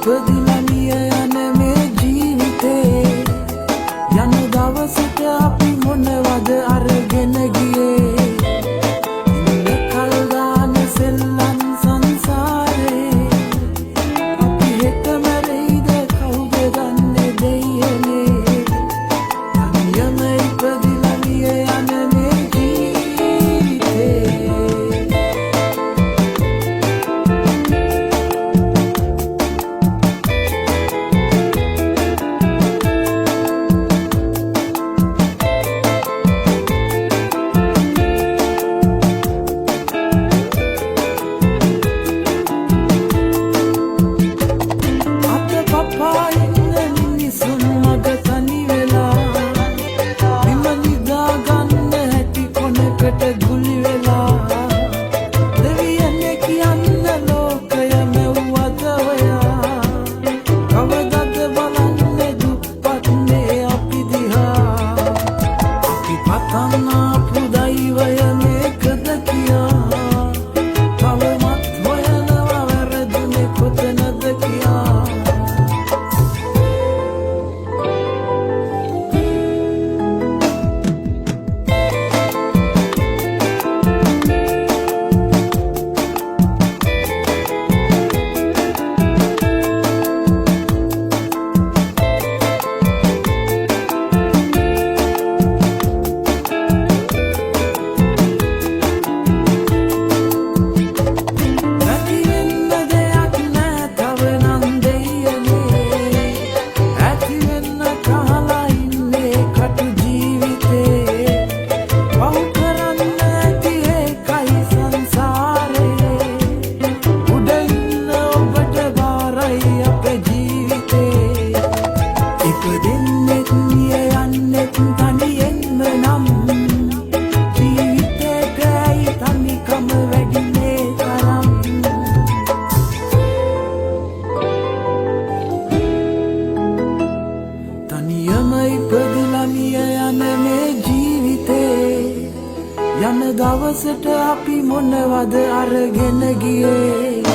ඉපදිලා මිය යන මේ ජීවිතේ යන දවසට අපි මොනවද අරගෙන ගියේ කල් දාන සෙල්ලම් සංසාරේ අපි හෙට මැරෙයිද කවුද දන්නේ දෙයනේ යම ඉපදිලා මිය යන මේ ජීවිතේ යන දවසට අපි මොනවද අරගෙන ගියේ